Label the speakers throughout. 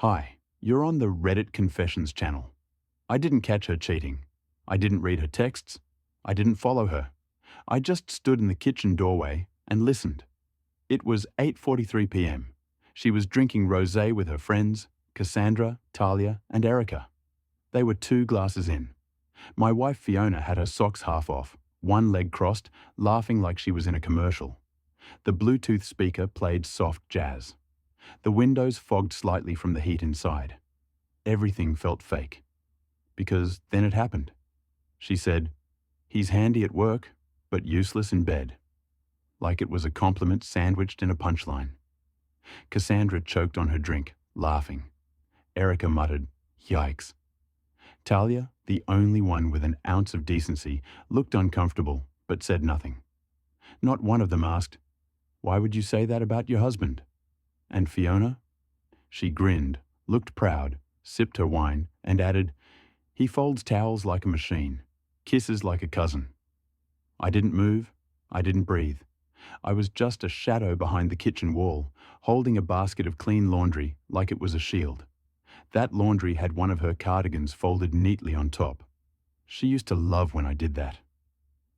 Speaker 1: Hi, you're on the Reddit Confessions channel. I didn't catch her cheating. I didn't read her texts. I didn't follow her. I just stood in the kitchen doorway and listened. It was 8:43 p.m. She was drinking rosé with her friends, Cassandra, Talia, and Erica. They were 2 glasses in. My wife Fiona had her socks half off, one leg crossed, laughing like she was in a commercial. The Bluetooth speaker played soft jazz. The windows fogged slightly from the heat inside. Everything felt fake. Because then it happened. She said, "He's handy at work, but useless in bed." Like it was a compliment sandwiched in a punchline. Cassandra choked on her drink, laughing. Erica muttered, "Yikes." Talia, the only one with an ounce of decency, looked uncomfortable, but said nothing. Not one of them asked, "Why would you say that about your husband?" And Fiona? She grinned, looked proud, sipped her wine, and added, "He folds towels like a machine, kisses like a cousin." I didn't move. I didn't breathe. I was just a shadow behind the kitchen wall, holding a basket of clean laundry like it was a shield. That laundry had one of her cardigans folded neatly on top. She used to love when I did that.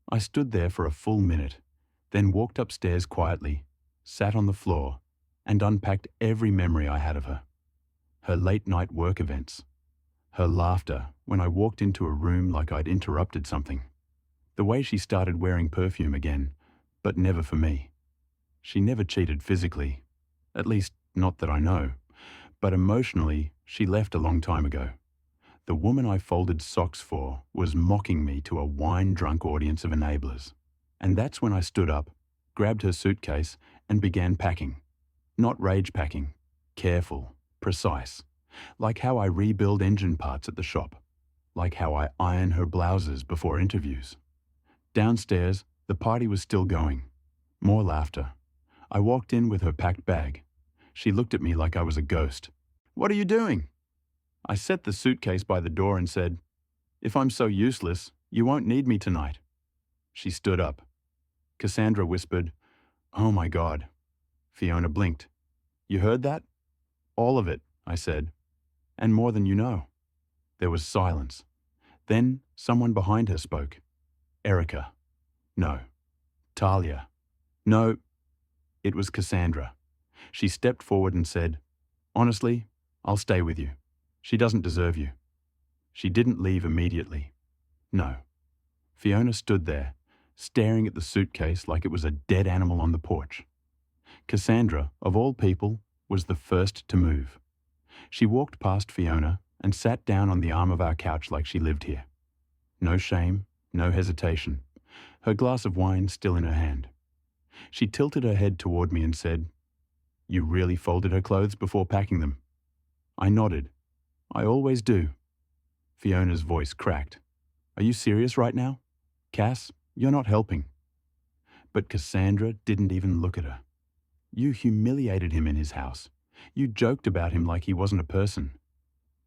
Speaker 1: I stood there for a full minute, then walked upstairs quietly, sat on the floor, and unpacked every memory I had of her. Her late-night work events. Her laughter when I walked into a room like I'd interrupted something. The way she started wearing perfume again, but never for me. She never cheated physically, at least not that I know, but emotionally she left a long time ago. The woman I folded socks for was mocking me to a wine-drunk audience of enablers. And that's when I stood up, grabbed her suitcase, and began packing. Not rage packing, careful, precise, like how I rebuild engine parts at the shop, like how I iron her blouses before interviews. Downstairs, the party was still going. More laughter. I walked in with her packed bag. She looked at me like I was a ghost. "What are you doing?" I set the suitcase by the door and said, "If I'm so useless, you won't need me tonight." She stood up. Cassandra whispered, "Oh my God." Fiona blinked. "You heard that?" "All of it," I said. "And more than you know." There was silence. Then someone behind her spoke. Erica. No. Talia. No. It was Cassandra. She stepped forward and said, "Honestly, I'll stay with you. She doesn't deserve you." She didn't leave immediately. No. Fiona stood there, staring at the suitcase like it was a dead animal on the porch. Cassandra, of all people, was the first to move. She walked past Fiona and sat down on the arm of our couch like she lived here. No shame, no hesitation. Her glass of wine still in her hand. She tilted her head toward me and said, "You really folded her clothes before packing them?" I nodded. "I always do." Fiona's voice cracked. "Are you serious right now? Cass, you're not helping." But Cassandra didn't even look at her. "You humiliated him in his house. You joked about him like he wasn't a person.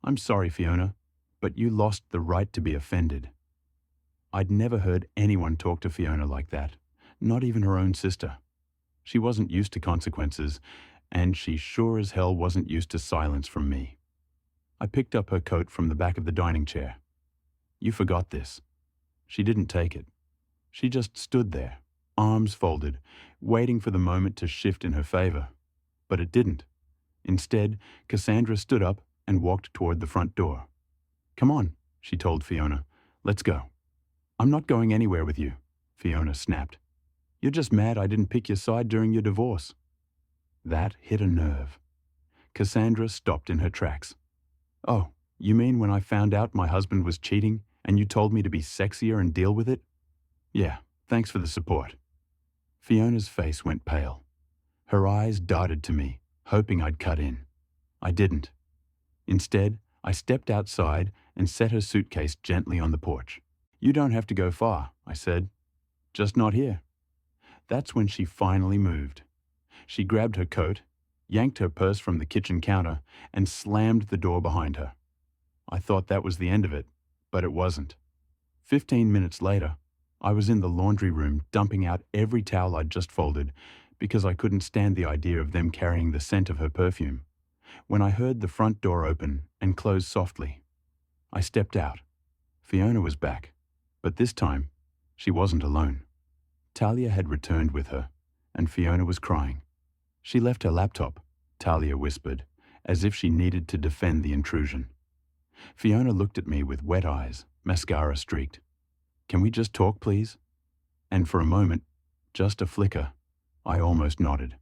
Speaker 1: I'm sorry, Fiona, but you lost the right to be offended." I'd never heard anyone talk to Fiona like that, not even her own sister. She wasn't used to consequences, and she sure as hell wasn't used to silence from me. I picked up her coat from the back of the dining chair. "You forgot this." She didn't take it. She just stood there, arms folded, waiting for the moment to shift in her favor. But it didn't. Instead, Cassandra stood up and walked toward the front door. "Come on," she told Fiona. "Let's go." "I'm not going anywhere with you," Fiona snapped. "You're just mad I didn't pick your side during your divorce." That hit a nerve. Cassandra stopped in her tracks. "Oh, you mean when I found out my husband was cheating and you told me to be sexier and deal with it? Yeah, thanks for the support." Fiona's face went pale. Her eyes darted to me, hoping I'd cut in. I didn't. Instead, I stepped outside and set her suitcase gently on the porch. "You don't have to go far," I said. "Just not here." That's when she finally moved. She grabbed her coat, yanked her purse from the kitchen counter, and slammed the door behind her. I thought that was the end of it, but it wasn't. 15 minutes later, I was in the laundry room dumping out every towel I'd just folded because I couldn't stand the idea of them carrying the scent of her perfume. when I heard the front door open and close softly. I stepped out. Fiona was back, but this time, she wasn't alone. Talia had returned with her, and Fiona was crying. She left her laptop, Talia whispered, as if she needed to defend the intrusion. Fiona looked at me with wet eyes, mascara streaked. "Can we just talk, please?" And for a moment, just a flicker, I almost nodded.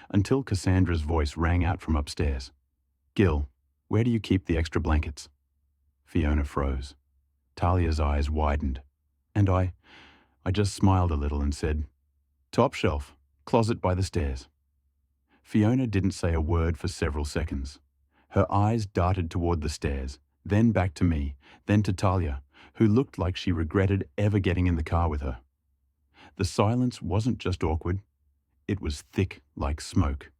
Speaker 1: Until Cassandra's voice rang out from upstairs. "Gil, where do you keep the extra blankets?" Fiona froze. Talia's eyes widened, and I just smiled a little and said, "Top shelf, closet by the stairs." Fiona didn't say a word for several seconds. Her eyes darted toward the stairs, then back to me, then to Talia, who looked like she regretted ever getting in the car with her. The silence wasn't just awkward, it was thick like smoke.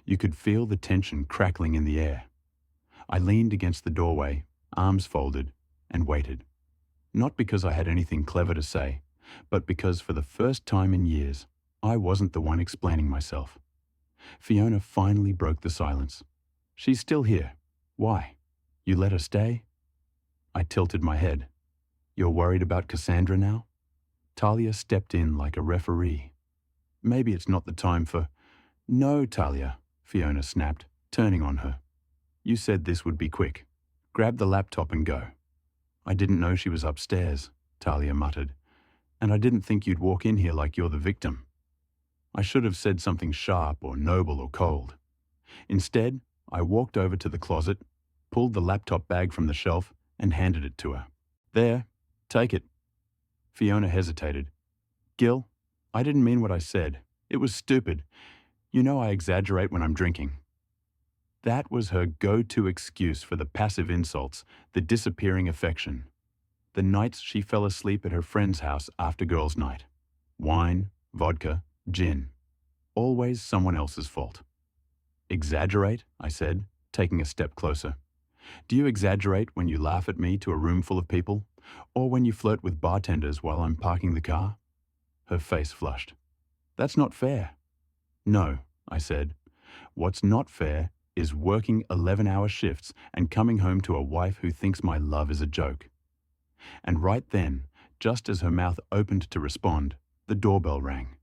Speaker 1: You could feel the tension crackling in the air. I leaned against the doorway, arms folded, and waited. Not because I had anything clever to say, but because for the first time in years, I wasn't the one explaining myself. Fiona finally broke the silence. "She's still here. Why? You let her stay?" I tilted my head. "You're worried about Cassandra now?" Talia stepped in like a referee. "Maybe it's not the time for—" "No, Talia," Fiona snapped, turning on her. "You said this would be quick. Grab the laptop and go." "I didn't know she was upstairs," Talia muttered, "and I didn't think you'd walk in here like you're the victim." I should have said something sharp or noble or cold. Instead, I walked over to the closet, pulled the laptop bag from the shelf, and handed it to her. "There, take it." Fiona hesitated. "Gil, I didn't mean what I said. It was stupid. You know I exaggerate when I'm drinking." That was her go-to excuse for the passive insults, the disappearing affection. The nights she fell asleep at her friend's house after girls' night. Wine, vodka, gin. Always someone else's fault. "Exaggerate?" I said, taking a step closer. "Do you exaggerate when you laugh at me to a room full of people? Or when you flirt with bartenders while I'm parking the car?" Her face flushed. "That's not fair." "No," I said. "What's not fair is working 11-hour shifts and coming home to a wife who thinks my love is a joke." And right then, just as her mouth opened to respond, the doorbell rang.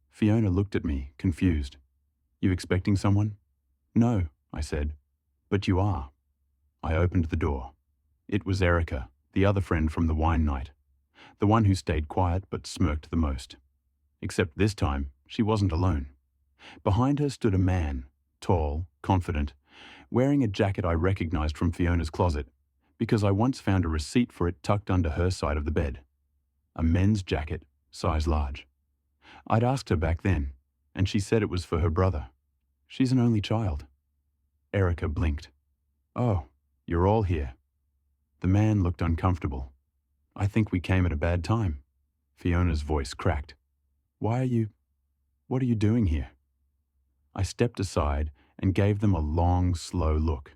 Speaker 1: Fiona looked at me, confused. "You expecting someone?" "No," I said. "But you are." I opened the door. It was Erica, the other friend from the wine night. The one who stayed quiet but smirked the most. Except this time, she wasn't alone. Behind her stood a man, tall, confident, wearing a jacket I recognized from Fiona's closet, because I once found a receipt for it tucked under her side of the bed. A men's jacket, size large. I'd asked her back then, and she said it was for her brother. She's an only child. Erica blinked. "Oh, you're all here." The man looked uncomfortable. "I think we came at a bad time." Fiona's voice cracked. What are you doing here?" I stepped aside and gave them a long, slow look.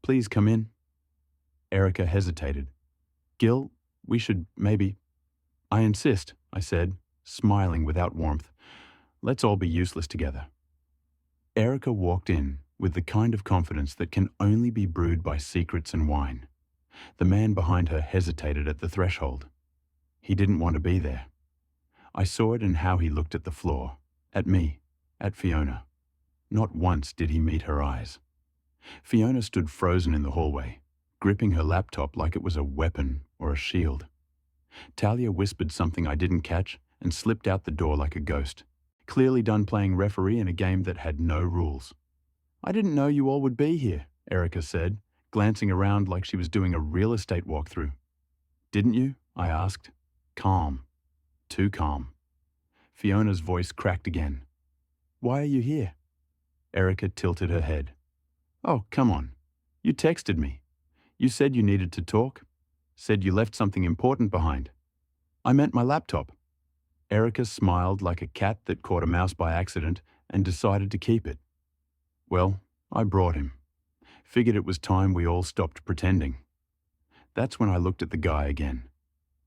Speaker 1: "Please come in." Erica hesitated. "Gil, we should maybe—" "I insist," I said, smiling without warmth. "Let's all be useless together." Erica walked in with the kind of confidence that can only be brewed by secrets and wine. The man behind her hesitated at the threshold. He didn't want to be there. I saw it in how he looked at the floor, at me, at Fiona. Not once did he meet her eyes. Fiona stood frozen in the hallway, gripping her laptop like it was a weapon or a shield. Talia whispered something I didn't catch and slipped out the door like a ghost, clearly done playing referee in a game that had no rules. "I didn't know you all would be here," Erica said, glancing around like she was doing a real estate walkthrough. "Didn't you?" I asked. Calm. Too calm. Fiona's voice cracked again. "Why are you here?" Erica tilted her head. "Oh, come on. You texted me. You said you needed to talk. Said you left something important behind." "I meant my laptop." Erica smiled like a cat that caught a mouse by accident and decided to keep it. "Well, I brought him. Figured it was time we all stopped pretending." That's when I looked at the guy again.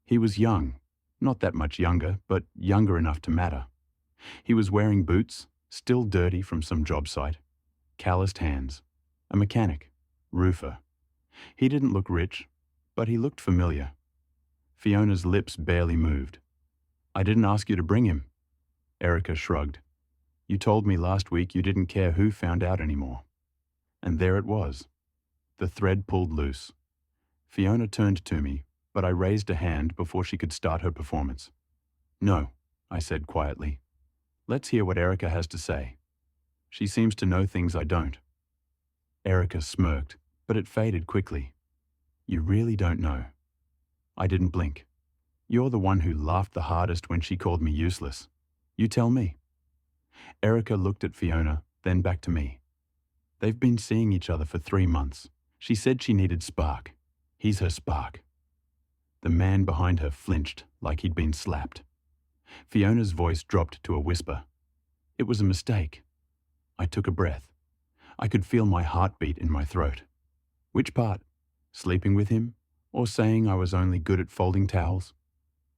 Speaker 1: He was young, not that much younger, but younger enough to matter. He was wearing boots, still dirty from some job site, calloused hands, A mechanic, roofer. He didn't look rich, but he looked familiar. Fiona's lips barely moved. I didn't ask you to bring him. Erica shrugged. You told me last week you didn't care who found out anymore. And there it was. The thread pulled loose. Fiona turned to me, but I raised a hand before she could start her performance. No, I said quietly. Let's hear what Erica has to say. She seems to know things I don't. Erica smirked, but it faded quickly. You really don't know. I didn't blink. You're the one who laughed the hardest when she called me useless. You tell me. Erica looked at Fiona, then back to me. They've been seeing each other for 3 months. She said she needed Spark. He's her spark. The man behind her flinched like he'd been slapped. Fiona's voice dropped to a whisper. It was a mistake. I took a breath. I could feel my heartbeat in my throat. Which part? Sleeping with him? Or saying I was only good at folding towels?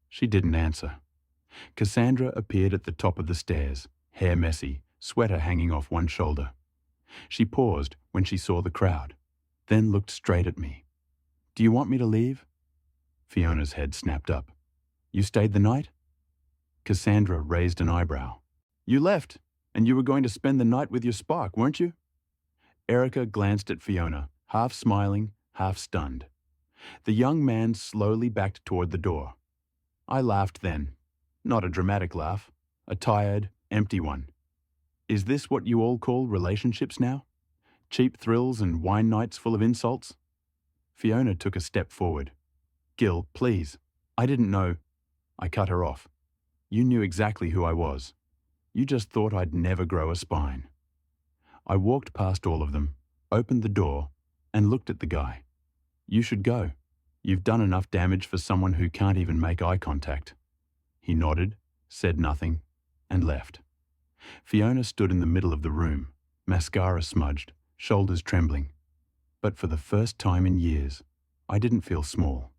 Speaker 1: She didn't answer. Cassandra appeared at the top of the stairs, hair messy, sweater hanging off one shoulder. She paused when she saw the crowd, then looked straight at me. Do you want me to leave? Fiona's head snapped up. You stayed the night? Cassandra raised an eyebrow. You left, and you were going to spend the night with your spark, weren't you? Erica glanced at Fiona, half smiling, half stunned. The young man slowly backed toward the door. I laughed then. Not a dramatic laugh, a tired, empty one. Is this what you all call relationships now? Cheap thrills and wine nights full of insults? Fiona took a step forward. Gil, please. I didn't know. I cut her off. You knew exactly who I was. You just thought I'd never grow a spine. I walked past all of them, opened the door, and looked at the guy. You should go. You've done enough damage for someone who can't even make eye contact. He nodded, said nothing, and left. Fiona stood in the middle of the room, mascara smudged, shoulders trembling. But for the first time in years, I didn't feel small.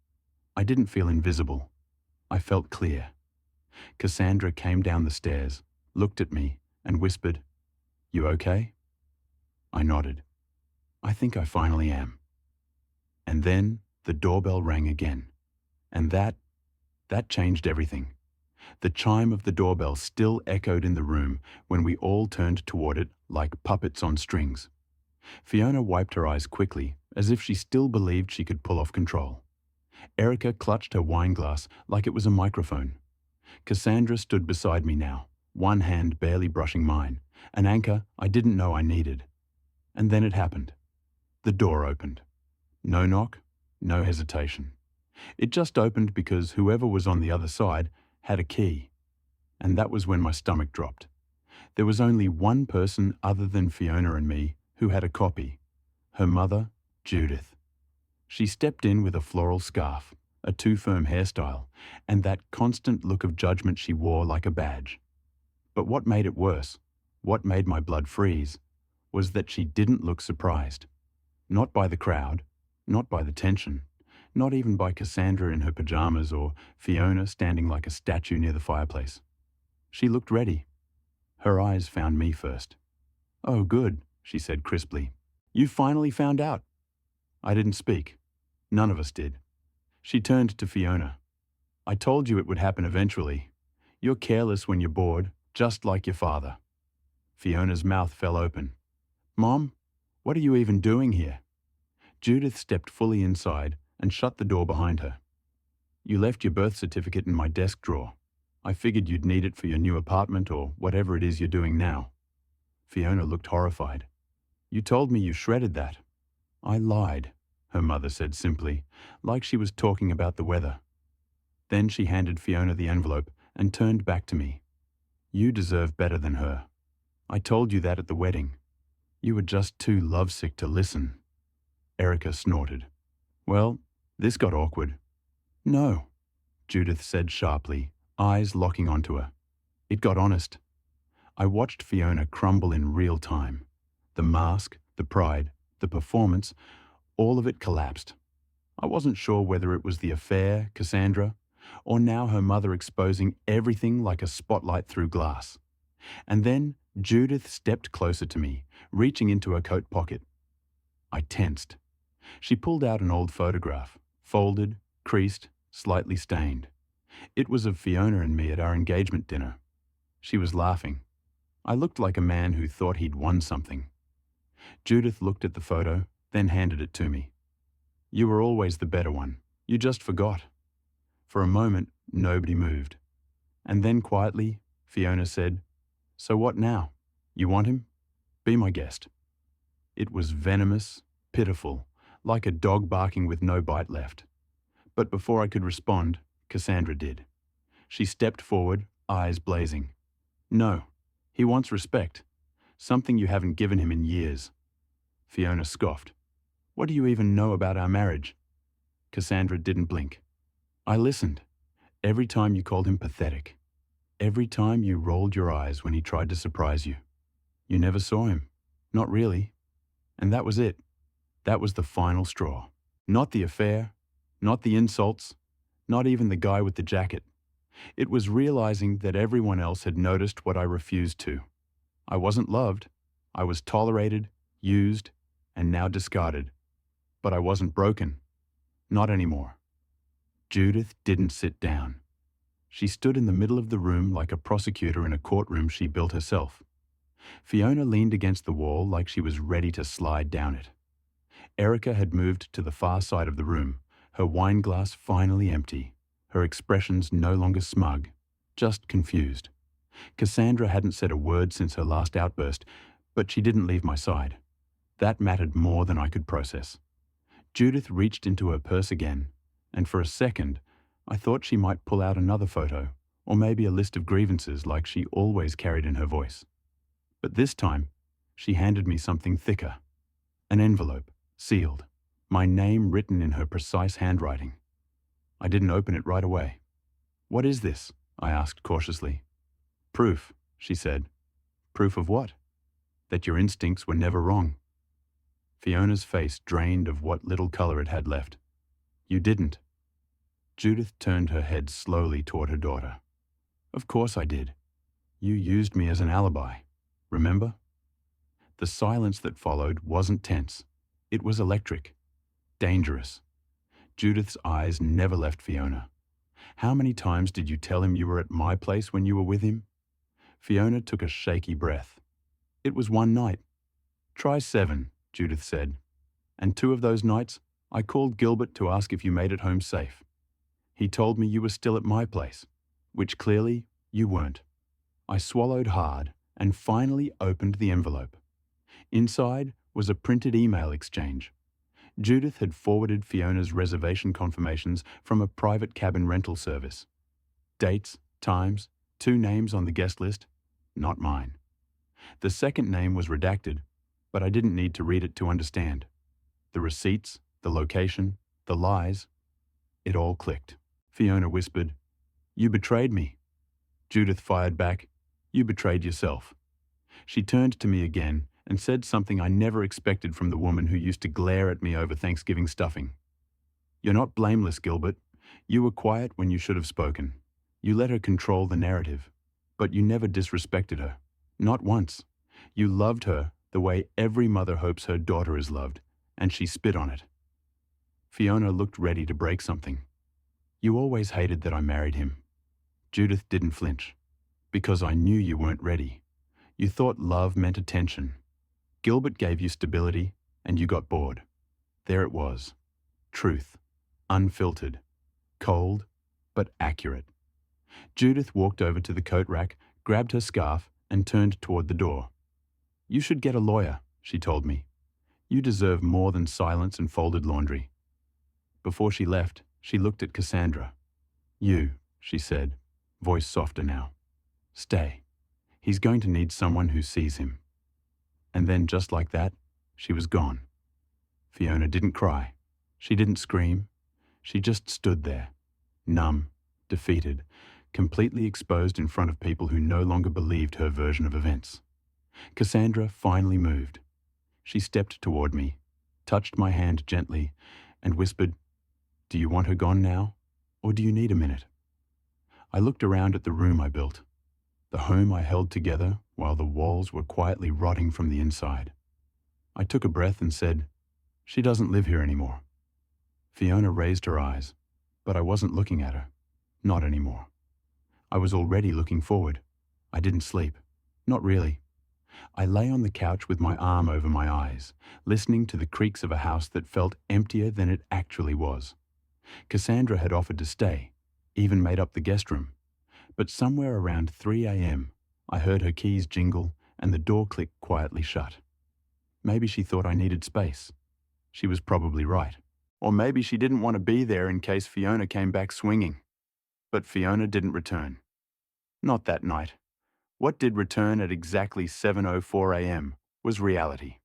Speaker 1: I didn't feel invisible. I felt clear. Cassandra came down the stairs, looked at me, and whispered, You okay? I nodded. I think I finally am. And then the doorbell rang again. And that changed everything. The chime of the doorbell still echoed in the room when we all turned toward it like puppets on strings. Fiona wiped her eyes quickly, as if she still believed she could pull off control. Erica clutched her wine glass like it was a microphone. Cassandra stood beside me now, one hand barely brushing mine, an anchor I didn't know I needed. And then it happened. The door opened. No knock, no hesitation. It just opened because whoever was on the other side had a key. And that was when my stomach dropped. There was only one person other than Fiona and me who had a copy. Her mother, Judith. She stepped in with a floral scarf, a too-firm hairstyle, and that constant look of judgment she wore like a badge. But what made it worse, what made my blood freeze, was that she didn't look surprised. Not by the crowd, not by the tension, not even by Cassandra in her pajamas or Fiona standing like a statue near the fireplace. She looked ready. Her eyes found me first. Oh, good, she said crisply. You finally found out. I didn't speak. None of us did. She turned to Fiona. I told you it would happen eventually. You're careless when you're bored, just like your father. Fiona's mouth fell open. Mom, what are you even doing here? Judith stepped fully inside and shut the door behind her. You left your birth certificate in my desk drawer. I figured you'd need it for your new apartment or whatever it is you're doing now. Fiona looked horrified. You told me you shredded that. I lied, her mother said simply, like she was talking about the weather. Then she handed Fiona the envelope and turned back to me. You deserve better than her. I told you that at the wedding. You were just too lovesick to listen. Erica snorted. Well, this got awkward. No, Judith said sharply, eyes locking onto her. It got honest. I watched Fiona crumble in real time. The mask, the pride, the performance, all of it collapsed. I wasn't sure whether it was the affair, Cassandra, or now her mother exposing everything like a spotlight through glass. And then Judith stepped closer to me, reaching into her coat pocket. I tensed. She pulled out an old photograph, folded, creased, slightly stained. It was of Fiona and me at our engagement dinner. She was laughing. I looked like a man who thought he'd won something. Judith looked at the photo, then handed it to me. You were always the better one. You just forgot. For a moment, nobody moved. And then quietly, Fiona said, "So what now? You want him? Be my guest." It was venomous, pitiful, like a dog barking with no bite left. But before I could respond, Cassandra did. She stepped forward, eyes blazing. "No, he wants respect. Something you haven't given him in years." Fiona scoffed. "What do you even know about our marriage?" Cassandra didn't blink. "I listened. Every time you called him pathetic. Every time you rolled your eyes when he tried to surprise you. You never saw him. Not really. And that was it. That was the final straw. Not the affair, not the insults, not even the guy with the jacket. It was realizing that everyone else had noticed what I refused to. I wasn't loved. I was tolerated, used, and now discarded. But I wasn't broken. Not anymore." Judith didn't sit down. She stood in the middle of the room like a prosecutor in a courtroom she built herself. Fiona leaned against the wall like she was ready to slide down it. Erica had moved to the far side of the room, her wine glass finally empty, her expressions no longer smug, just confused. Cassandra hadn't said a word since her last outburst, but she didn't leave my side. That mattered more than I could process. Judith reached into her purse again, and for a second, I thought she might pull out another photo, or maybe a list of grievances like she always carried in her voice. But this time, she handed me something thicker. An envelope, sealed, my name written in her precise handwriting. I didn't open it right away. "What is this?" I asked cautiously. "Proof," she said. "Proof of what?" "That your instincts were never wrong." Fiona's face drained of what little color it had left. "You didn't." Judith turned her head slowly toward her daughter. "Of course I did. You used me as an alibi. Remember?" The silence that followed wasn't tense. It was electric. Dangerous. Judith's eyes never left Fiona. "How many times did you tell him you were at my place when you were with him?" Fiona took a shaky breath. "It was one night." "Try 7, Judith said. "And 2 of those nights, I called Gilbert to ask if you made it home safe. He told me you were still at my place, which clearly you weren't." I swallowed hard and finally opened the envelope. Inside was a printed email exchange. Judith had forwarded Fiona's reservation confirmations from a private cabin rental service. Dates, times, 2 names on the guest list, not mine. The second name was redacted, but I didn't need to read it to understand. The receipts, the location, the lies, it all clicked. Fiona whispered, "You betrayed me." Judith fired back, "You betrayed yourself." She turned to me again and said something I never expected from the woman who used to glare at me over Thanksgiving stuffing. "You're not blameless, Gilbert. You were quiet when you should have spoken. You let her control the narrative. But you never disrespected her. Not once. You loved her the way every mother hopes her daughter is loved, and she spit on it." Fiona looked ready to break something. "You always hated that I married him." Judith didn't flinch. "Because I knew you weren't ready. You thought love meant attention. Gilbert gave you stability, and you got bored. There it was. Truth. Unfiltered. Cold, but accurate." Judith walked over to the coat rack, grabbed her scarf, and turned toward the door. "You should get a lawyer," she told me. "You deserve more than silence and folded laundry." Before she left, she looked at Cassandra. "You," she said, voice softer now. "Stay. He's going to need someone who sees him." And then, just like that, she was gone. Fiona didn't cry. She didn't scream. She just stood there, numb, defeated, completely exposed in front of people who no longer believed her version of events. Cassandra finally moved. She stepped toward me, touched my hand gently, and whispered, "Do you want her gone now, or do you need a minute?" I looked around at the room I built, the home I held together while the walls were quietly rotting from the inside. I took a breath and said, She doesn't live here anymore. Fiona raised her eyes, but I wasn't looking at her. Not anymore. I was already looking forward. I didn't sleep. Not really. I lay on the couch with my arm over my eyes, listening to the creaks of a house that felt emptier than it actually was. Cassandra had offered to stay, even made up the guest room. But somewhere around 3 a.m., I heard her keys jingle and the door click quietly shut. Maybe she thought I needed space. She was probably right. Or maybe she didn't want to be there in case Fiona came back swinging. But Fiona didn't return. Not that night. What did return at exactly 7:04 a.m. was reality.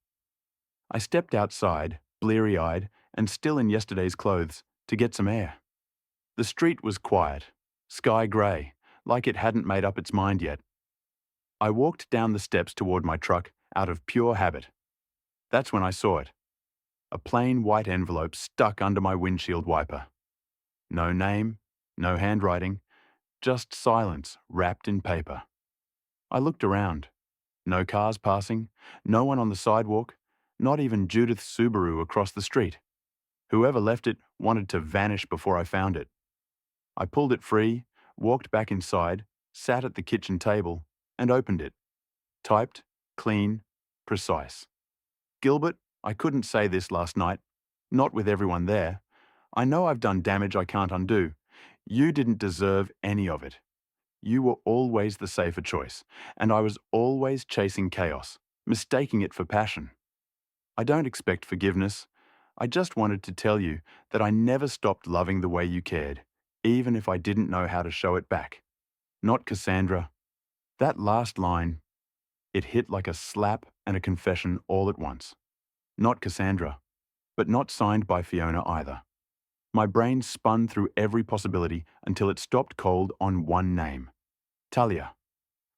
Speaker 1: I stepped outside, bleary-eyed and still in yesterday's clothes, to get some air. The street was quiet, sky grey, like it hadn't made up its mind yet. I walked down the steps toward my truck out of pure habit. That's when I saw it. A plain white envelope stuck under my windshield wiper. No name, no handwriting, just silence wrapped in paper. I looked around. No cars passing, no one on the sidewalk, not even Judith's Subaru across the street. Whoever left it wanted to vanish before I found it. I pulled it free, walked back inside, sat at the kitchen table, and opened it. Typed, clean, precise. Gilbert, I couldn't say this last night. Not with everyone there. I know I've done damage I can't undo. You didn't deserve any of it. You were always the safer choice, and I was always chasing chaos, mistaking it for passion. I don't expect forgiveness. I just wanted to tell you that I never stopped loving the way you cared, even if I didn't know how to show it back. Not Cassandra. That last line, it hit like a slap and a confession all at once. Not Cassandra, but not signed by Fiona either. My brain spun through every possibility until it stopped cold on one name. Talia.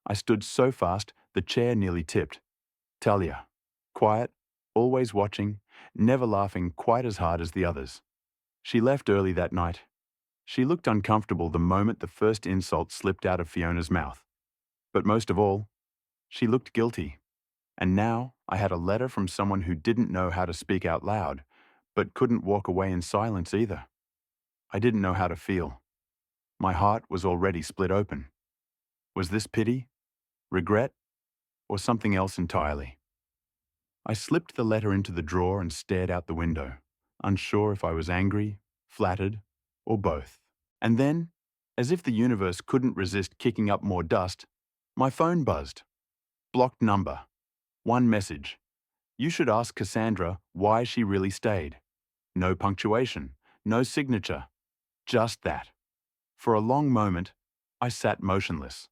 Speaker 1: I stood so fast the chair nearly tipped. Talia. Quiet, always watching, never laughing quite as hard as the others. She left early that night. She looked uncomfortable the moment the first insult slipped out of Fiona's mouth. But most of all, she looked guilty. And now I had a letter from someone who didn't know how to speak out loud, but couldn't walk away in silence either. I didn't know how to feel. My heart was already split open. Was this pity, regret, or something else entirely? I slipped the letter into the drawer and stared out the window, unsure if I was angry, flattered, or both. And then, as if the universe couldn't resist kicking up more dust, my phone buzzed. Blocked number. One message. You should ask Cassandra why she really stayed. No punctuation, no signature. Just that. For a long moment, I sat motionless.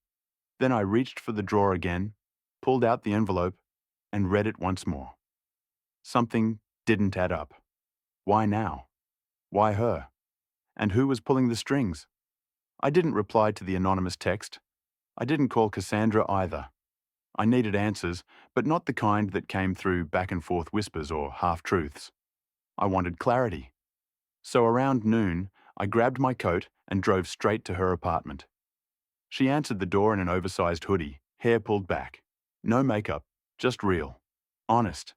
Speaker 1: Then I reached for the drawer again, pulled out the envelope, and read it once more. Something didn't add up. Why now? Why her? And who was pulling the strings? I didn't reply to the anonymous text. I didn't call Cassandra either. I needed answers, but not the kind that came through back and forth whispers or half-truths. I wanted clarity. So around noon, I grabbed my coat and drove straight to her apartment. She answered the door in an oversized hoodie, hair pulled back. No makeup, just real. Honest.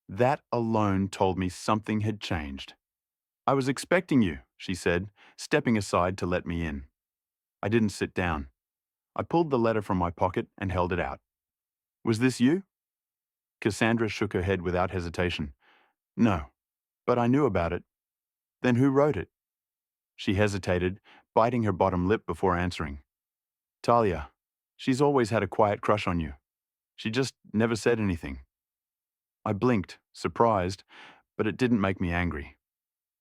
Speaker 1: That alone told me something had changed. I was expecting you, she said, stepping aside to let me in. I didn't sit down. I pulled the letter from my pocket and held it out. Was this you? Cassandra shook her head without hesitation. No, but I knew about it. Then who wrote it? She hesitated, biting her bottom lip before answering. Talia. She's always had a quiet crush on you. She just never said anything. I blinked, surprised, but it didn't make me angry.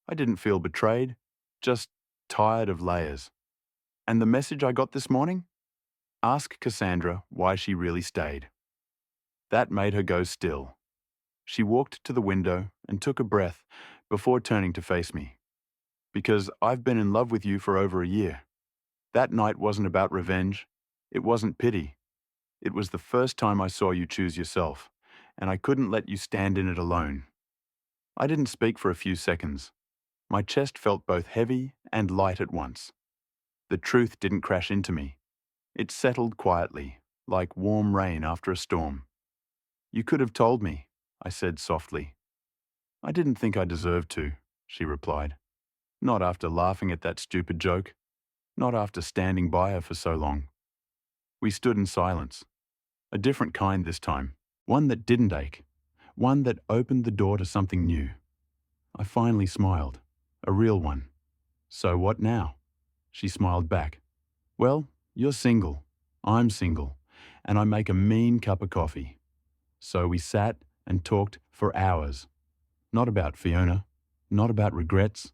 Speaker 1: I didn't feel betrayed, just tired of layers. And the message I got this morning? Ask Cassandra why she really stayed. That made her go still. She walked to the window and took a breath before turning to face me. Because I've been in love with you for over a year. That night wasn't about revenge. It wasn't pity. It was the first time I saw you choose yourself, and I couldn't let you stand in it alone. I didn't speak for a few seconds. My chest felt both heavy and light at once. The truth didn't crash into me. It settled quietly, like warm rain after a storm. You could have told me, I said softly. I didn't think I deserved to, she replied. Not after laughing at that stupid joke. Not after standing by her for so long. We stood in silence. A different kind this time. One that didn't ache. One that opened the door to something new. I finally smiled. A real one. So what now? She smiled back. Well, you're single. I'm single. And I make a mean cup of coffee. So we sat and talked for hours. Not about Fiona. Not about regrets.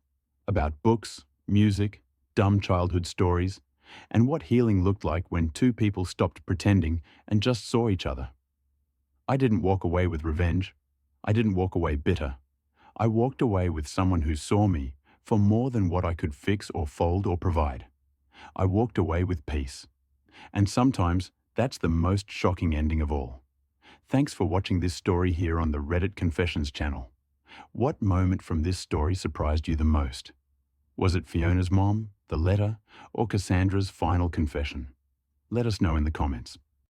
Speaker 1: About books, music, dumb childhood stories, and what healing looked like when two people stopped pretending and just saw each other. I didn't walk away with revenge. I didn't walk away bitter. I walked away with someone who saw me for more than what I could fix or fold or provide. I walked away with peace. And sometimes that's the most shocking ending of all. Thanks for watching this story here on the Reddit Confessions channel. What moment from this story surprised you the most? Was it Fiona's mom, the letter, or Cassandra's final confession? Let us know in the comments.